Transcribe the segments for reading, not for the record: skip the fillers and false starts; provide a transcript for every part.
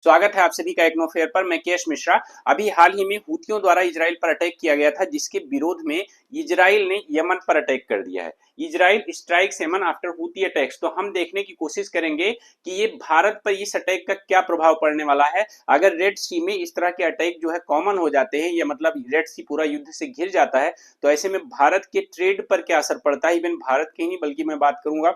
स्वागत है आप सभी का टेक्नो फेयर पर। मैं केश मिश्रा। अभी हाल ही में हूथियों द्वारा इजराइल पर अटैक किया गया था, जिसके विरोध में इजराइल ने यमन पर अटैक कर दिया है। Israel strikes Yemen after Houthi attacks. तो हम देखने की कोशिश करेंगे कि ये भारत पर इस अटैक का क्या प्रभाव पड़ने वाला है। अगर रेड सी में इस तरह के अटैक जो है कॉमन हो जाते हैं, या मतलब रेड सी पूरा युद्ध से घिर जाता है, तो ऐसे में भारत के ट्रेड पर क्या असर पड़ता है। इवन भारत के ही नहीं बल्कि मैं बात करूंगा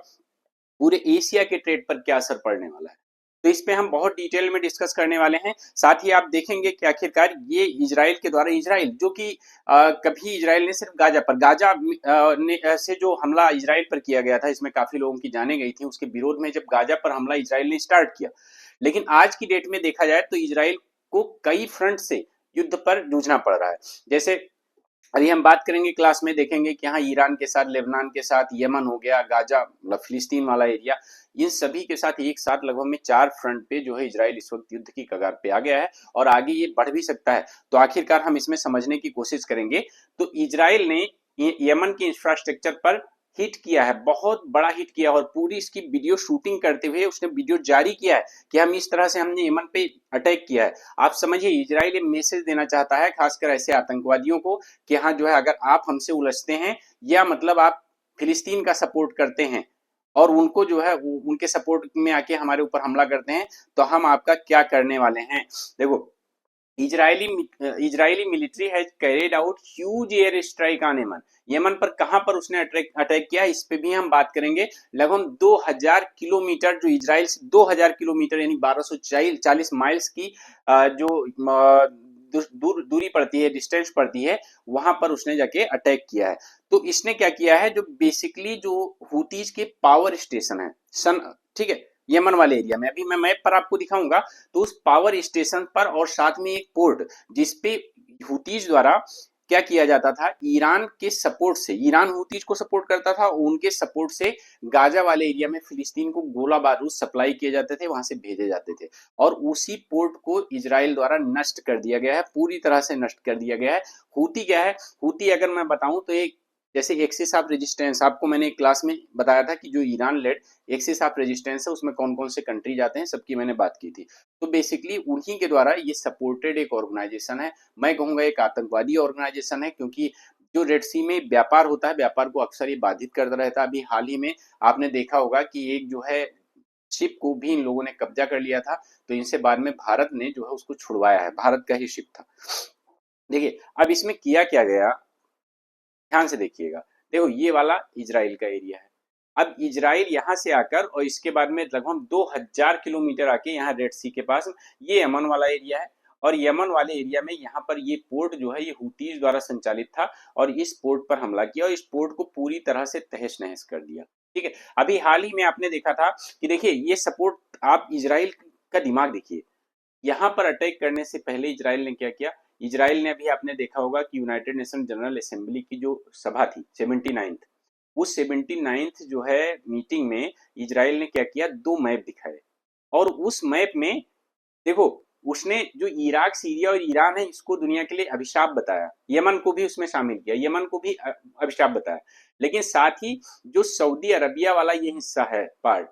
पूरे एशिया के ट्रेड पर क्या असर पड़ने वाला है। तो इस पे हम बहुत डिटेल में डिस्कस करने वाले हैं। साथ ही आप देखेंगे कि आखिरकार ये इजराइल के द्वारा, इजराइल जो कि कभी इजराइल ने सिर्फ गाजा से जो हमला इजराइल पर किया गया था, इसमें काफी लोगों की जाने गई थी, उसके विरोध में जब गाजा पर हमला इजराइल ने स्टार्ट किया। लेकिन आज की डेट में देखा जाए तो इजराइल को कई फ्रंट से युद्ध पर जूझना पड़ रहा है। जैसे अभी हम बात करेंगे, क्लास में देखेंगे कि यहाँ ईरान के साथ, लेबनान के साथ, यमन हो गया, गाजा मतलब फिलिस्तीन वाला एरिया, इन सभी के साथ एक साथ लगभग में 4 फ्रंट पे जो है इजराइल इस वक्त युद्ध की कगार पे आ गया है, और आगे ये बढ़ भी सकता है। तो आखिरकार हम इसमें समझने की कोशिश करेंगे। तो इजराइल ने यमन के इंफ्रास्ट्रक्चर पर हिट किया है, बहुत बड़ा हिट किया, और पूरी इसकी वीडियो शूटिंग करते हुए उसने वीडियो जारी किया है कि हम इस तरह से हमने यमन पे अटैक किया है। आप समझिए, इजराइल ये मैसेज देना चाहता है खासकर ऐसे आतंकवादियों को कि हाँ जो है, अगर आप हमसे उलझते हैं, या मतलब आप फिलिस्तीन का सपोर्ट करते हैं और उनको जो है उनके सपोर्ट में आके हमारे ऊपर हमला करते हैं, तो हम आपका क्या करने वाले हैं। देखो, Israeli Israeli military has carried out huge air strike on Yemen. Yemen पर कहां पर उसने अटैक किया, इस पे भी हम बात करेंगे। लगभग 2000 किलोमीटर, जो इजराइल से 2000 किलोमीटर यानी 1240 माइल्स की जो दूरी पड़ती है, डिस्टेंस पड़ती है, वहां पर उसने जाके अटैक किया है। तो इसने क्या किया है, जो बेसिकली जो हुतीज के पावर स्टेशन है सन, ठीक है, यमन वाले एरिया में, अभी मैं मैप पर आपको दिखाऊंगा, तो उस पावर स्टेशन पर और साथ में एक पोर्ट, जिसपे हुतीज द्वारा क्या किया जाता था, ईरान के सपोर्ट से, ईरान हुतीज को सपोर्ट करता था, उनके सपोर्ट से गाजा वाले एरिया में फिलिस्तीन को गोला बारूद सप्लाई किए जाते थे, वहां से भेजे जाते थे, और उसी पोर्ट को इजराइल द्वारा नष्ट कर दिया गया है, पूरी तरह से नष्ट कर दिया गया है। हुती क्या है, हुती अगर मैं बताऊं तो एक जैसे एक्सिस ऑफ रेजिस्टेंस, आपको मैंने एक क्लास में बताया था कि जो Iran led axis of resistance है, उसमें कौन कौन से कंट्री जाते हैं, सबकी मैंने बात की थी। तो बेसिकली उन्हीं के द्वारा ये सपोर्टेड एक ऑर्गेनाइजेशन है। मैं कहूंगा एक आतंकवादी ऑर्गेनाइजेशन है, क्योंकि जो रेड सी में व्यापार होता है, व्यापार को अक्सर ये बाधित करता रहता है। अभी हाल ही में आपने देखा होगा कि एक जो है शिप को भी इन लोगों ने कब्जा कर लिया था, तो इनसे बाद में भारत ने जो है उसको छुड़वाया है, भारत का ही शिप था। देखिए, अब इसमें किया क्या गया, ध्यान से देखिएगा। देखो, ये वाला इजराइल का एरिया है। अब इजराइल यहां से आकर और इसके बाद में लगभग 2000 किलोमीटर आके यहाँ रेड सी के पास ये यमन वाला एरिया है, और यमन वाले एरिया में यहाँ पर ये पोर्ट जो है ये हुतीज द्वारा संचालित था, और इस पोर्ट पर हमला किया और इस पोर्ट को पूरी तरह से तहस नहस कर दिया। ठीक है, अभी हाल ही में आपने देखा था कि देखिए ये सपोर्ट, आप इजराइल का दिमाग देखिए, यहाँ पर अटैक करने से पहले इजराइल ने क्या किया। इजराइल ने, अभी आपने देखा होगा कि यूनाइटेड नेशन जनरल असेंबली की जो सभा थी 79th, उस 79th जो है मीटिंग में इजराइल ने क्या किया, 2 मैप दिखाए, और उस मैप में देखो, उसने जो इराक, सीरिया और ईरान है, इसको दुनिया के लिए अभिशाप बताया, यमन को भी उसमें शामिल किया, यमन को भी अभिशाप बताया। लेकिन साथ ही जो सऊदी अरबिया वाला ये हिस्सा है पार्ट,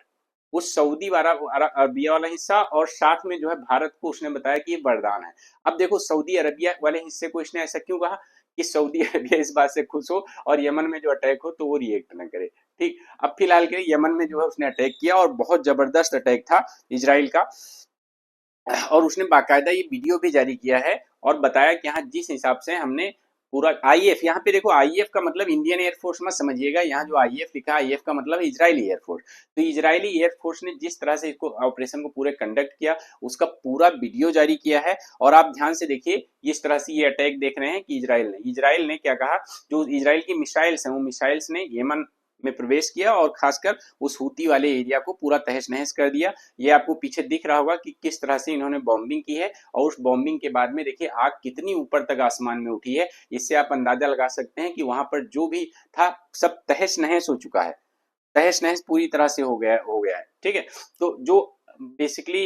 उस सऊदी वाला अरबिया वाला हिस्सा, और साथ में जो है भारत को उसने बताया कि ये वरदान है। अब देखो, सऊदी अरबिया वाले हिस्से को इसने ऐसा क्यों कहा कि सऊदी अरबिया इस बात से खुश हो और यमन में जो अटैक हो तो वो रिएक्ट न करे। ठीक, अब फिलहाल के लिए यमन में जो है उसने अटैक किया, और बहुत जबरदस्त अटैक था इजराइल का, और उसने बाकायदा ये वीडियो भी जारी किया है और बताया कि हाँ जिस हिसाब से हमने पूरा आईएफ, यहाँ पे देखो आईएफ का मतलब इंडियन एयरफोर्स मत समझिएगा, यहाँ जो आईएफ लिखा है, आईएफ का मतलब इजरायली एयरफोर्स। तो इजरायली एयरफोर्स ने जिस तरह से इसको ऑपरेशन को पूरे कंडक्ट किया, उसका पूरा वीडियो जारी किया है। और आप ध्यान से देखिए, इस तरह से ये अटैक देख रहे हैं कि इजराइल ने क्या कहा, जो इजराइल की मिसाइल्स हैं, वो मिसाइल्स ने यमन में प्रवेश किया और खासकर उस हूती वाले एरिया को पूरा तहस नहस कर दिया। ये आपको पीछे दिख रहा होगा कि किस तरह से इन्होंने बॉम्बिंग की है, और उस बॉम्बिंग के बाद में देखिए आग कितनी ऊपर तक आसमान में उठी है। इससे आप अंदाजा लगा सकते हैं कि वहां पर जो भी था सब तहस नहस हो चुका है, तहस नहस पूरी तरह से हो गया है। ठीक है, तो जो बेसिकली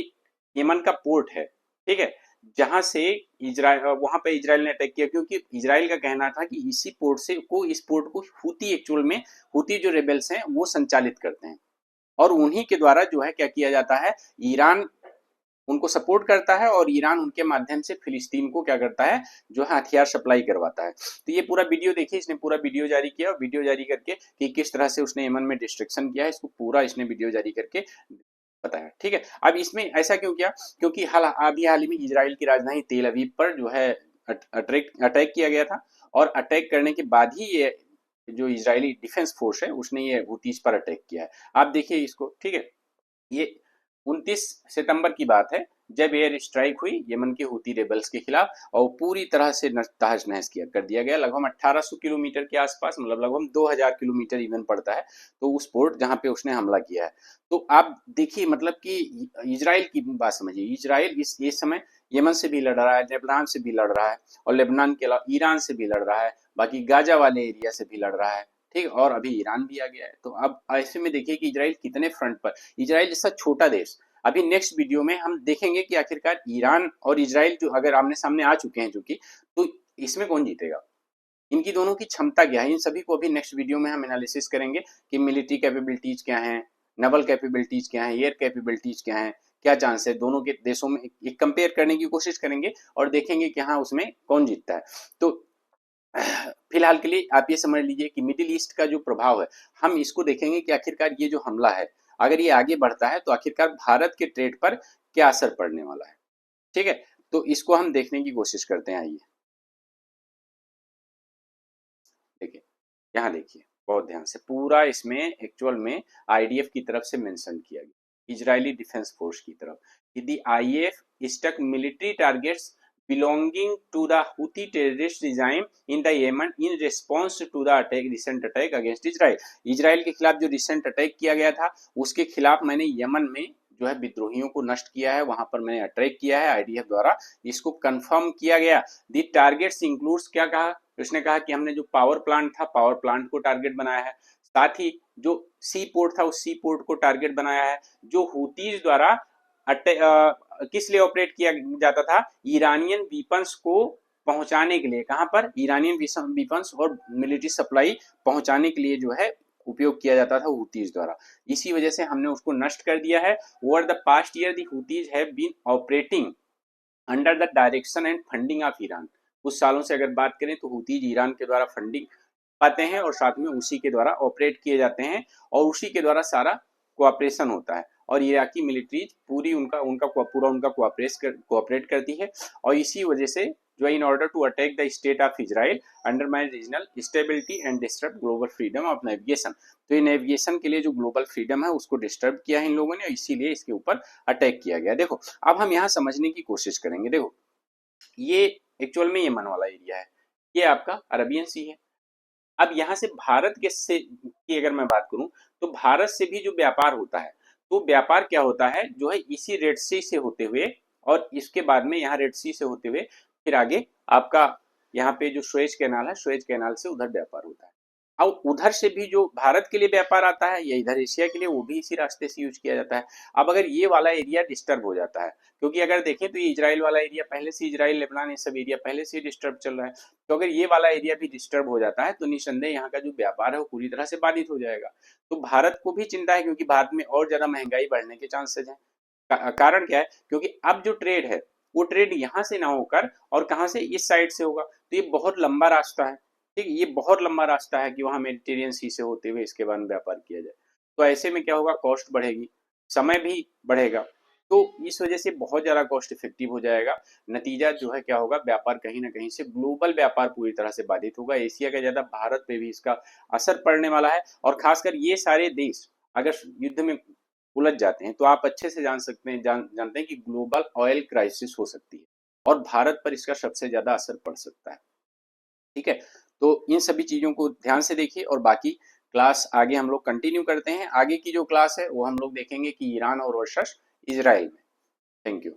यमन का पोर्ट है, ठीक है, जहां से इजराइल, वहां पे इजराइल ने अटैक किया, क्योंकि इजराइल का कहना था कि इसी पोर्ट से इस पोर्ट को हुती, एक्चुअल में हुती जो रेबेल्स हैं वो संचालित करते हैं, और उन्हीं के द्वारा जो है क्या किया जाता है, ईरान उनको सपोर्ट करता है और ईरान उनके माध्यम से फिलिस्तीन को क्या करता है, जो है हथियार सप्लाई करवाता है। तो ये पूरा वीडियो देखिए, इसने पूरा वीडियो जारी किया और वीडियो जारी करके कि किस तरह से उसने यमन में डिस्ट्रक्शन किया है, इसको पूरा इसने वीडियो जारी करके बताया। ठीक है, अब इसमें ऐसा क्यों किया, क्योंकि हाल ही में इजराइल की राजधानी तेल अवीव पर जो है अटैक किया गया था, और अटैक करने के बाद ही ये जो इजरायली डिफेंस फोर्स है उसने ये हुतीज पर अटैक किया है। आप देखिए इसको, ठीक है, ये 29 सितंबर की बात है जब एयर स्ट्राइक हुई यमन के हुती रेबल्स के खिलाफ, और पूरी तरह से तहस नहस किया कर दिया गया। लगभग 1800 किलोमीटर के आसपास, मतलब लगभग 2000 किलोमीटर इवन पड़ता है, तो उस पोर्ट जहां पे उसने हमला किया है। तो आप देखिए, मतलब कि इजराइल की बात समझिए, इजराइल इस समय यमन से भी लड़ रहा है, लेबनान से भी लड़ रहा है, और लेबनान के अलावा ईरान से भी लड़ रहा है, बाकी गाजा वाले एरिया से भी लड़ रहा है, ठीक, और अभी ईरान भी आ गया है। तो अब ऐसे में देखिए कि इजराइल कितने फ्रंट पर, इजराइल जैसा छोटा देश, अभी नेक्स्ट वीडियो में हम देखेंगे कि आखिरकार ईरान और इजराइल जो अगर आमने सामने आ चुके हैं, जो कि तो इसमें कौन जीतेगा, इनकी दोनों की क्षमता क्या है, इन सभी को अभी नेक्स्ट वीडियो में हम एनालिसिस करेंगे कि मिलिट्री कैपेबिलिटीज क्या हैं, नेवल कैपेबिलिटीज क्या है, एयर कैपेबिलिटीज क्या है, क्या चांस है दोनों के देशों में, एक कंपेयर करने की कोशिश करेंगे और देखेंगे कि हाँ उसमें कौन जीतता है। तो फिलहाल के लिए आप ये समझ लीजिए कि मिडिल ईस्ट का जो प्रभाव है, हम इसको देखेंगे कि आखिरकार ये जो हमला है अगर ये आगे बढ़ता है तो आखिरकार भारत के ट्रेड पर क्या असर पड़ने वाला है। ठीक है, तो इसको हम देखने की कोशिश करते हैं। आइए देखिए, यहाँ देखिए बहुत ध्यान से, पूरा इसमें एक्चुअल में आईडीएफ की तरफ से मेंशन किया गया, इजरायली डिफेंस फोर्स की तरफ, यदि if struck military targets belonging to the Houthi terrorist regime in the Yemen in response to the recent attack against Israel। Israel के खिलाफ जो रिसेंट अटैक किया गया था उसके खिलाफ मैंने यमन में जो है विद्रोहियों को नष्ट किया है, वहां पर मैंने अटैक किया है आईडीएफ द्वारा, इसको कंफर्म किया गया। दी टारगेट्स इंक्लूड्स, क्या कहा उसने, कहा कि हमने जो पावर प्लांट था, पावर प्लांट को टारगेट बनाया है, साथ ही जो सी पोर्ट था उस सी पोर्ट को टारगेट बनाया है, जो हुतीज द्वारा किस लिए ऑपरेट किया जाता था, ईरानियन वीपन्स को पहुंचाने के लिए, कहां पर, ईरानियन वीपन्स और मिलिट्री सप्लाई पहुंचाने के लिए जो है उपयोग किया जाता था हुतीज द्वारा, इसी वजह से हमने उसको नष्ट कर दिया है। Over the past year the Houthis have been operating under the direction and funding of Iran. कुछ सालों से अगर बात करें तो हुतीज ईरान के द्वारा फंडिंग पाते हैं और साथ में उसी के द्वारा ऑपरेट किए जाते हैं और उसी के द्वारा सारा कोऑपरेशन होता है, और इराकी मिलिट्रीज पूरी उनका कोऑपरेट करती है, और इसी वजह से जो in order to attack the state of Israel undermine regional stability and disturb global freedom of navigation. तो ये नेविगेशन के लिए जो ग्लोबल फ्रीडम है उसको डिस्टर्ब किया है इन लोगों ने, इसीलिए इसके ऊपर अटैक किया गया। देखो अब हम यहाँ समझने की कोशिश करेंगे। देखो ये एक्चुअल में यमन वाला एरिया है, ये आपका अरबियन सी है। अब यहाँ से भारत के से की अगर मैं बात करूं तो भारत से भी जो व्यापार होता है, तो व्यापार क्या होता है जो है इसी रेड सी से होते हुए, और इसके बाद में यहाँ रेड सी से होते हुए फिर आगे आपका यहाँ पे जो सुएज कैनाल है, सुएज कैनाल से उधर व्यापार होता है। अब उधर से भी जो भारत के लिए व्यापार आता है या इधर एशिया के लिए, वो भी इसी रास्ते से यूज किया जाता है। अब अगर ये वाला एरिया डिस्टर्ब हो जाता है, क्योंकि अगर देखें तो ये इजराइल वाला एरिया पहले से, इजराइल लेबनान ये सब एरिया पहले से डिस्टर्ब चल रहा है, तो अगर ये वाला एरिया भी डिस्टर्ब हो जाता है तो निसंदेह यहाँ का जो व्यापार है वो पूरी तरह से बाधित हो जाएगा। तो भारत को भी चिंता है, क्योंकि भारत में और ज्यादा महंगाई बढ़ने के चांसेस हैं। कारण क्या है, क्योंकि अब जो ट्रेड है वो ट्रेड यहाँ से ना होकर और कहाँ से, इस साइड से होगा, तो ये बहुत लंबा रास्ता है। ठीक, ये बहुत लंबा रास्ता है कि वहां मेडिटेरियन सी से होते हुए इसके बाद व्यापार किया जाए। तो ऐसे में क्या होगा, कॉस्ट बढ़ेगी, समय भी बढ़ेगा, तो इस वजह से बहुत ज्यादा कॉस्ट इफेक्टिव हो जाएगा। नतीजा जो है क्या होगा, व्यापार कहीं ना कहीं से, ग्लोबल व्यापार पूरी तरह से बाधित होगा। एशिया का ज्यादा भारत पे भी इसका असर पड़ने वाला है, और खासकर ये सारे देश अगर युद्ध में उलझ जाते हैं तो आप अच्छे से जान सकते हैं, जानते हैं कि ग्लोबल ऑयल क्राइसिस हो सकती है और भारत पर इसका सबसे ज्यादा असर पड़ सकता है। ठीक है, तो इन सभी चीजों को ध्यान से देखिए, और बाकी क्लास आगे हम लोग कंटिन्यू करते हैं। आगे की जो क्लास है वो हम लोग देखेंगे कि ईरान और वर्सेस इजराइल में। Thank you.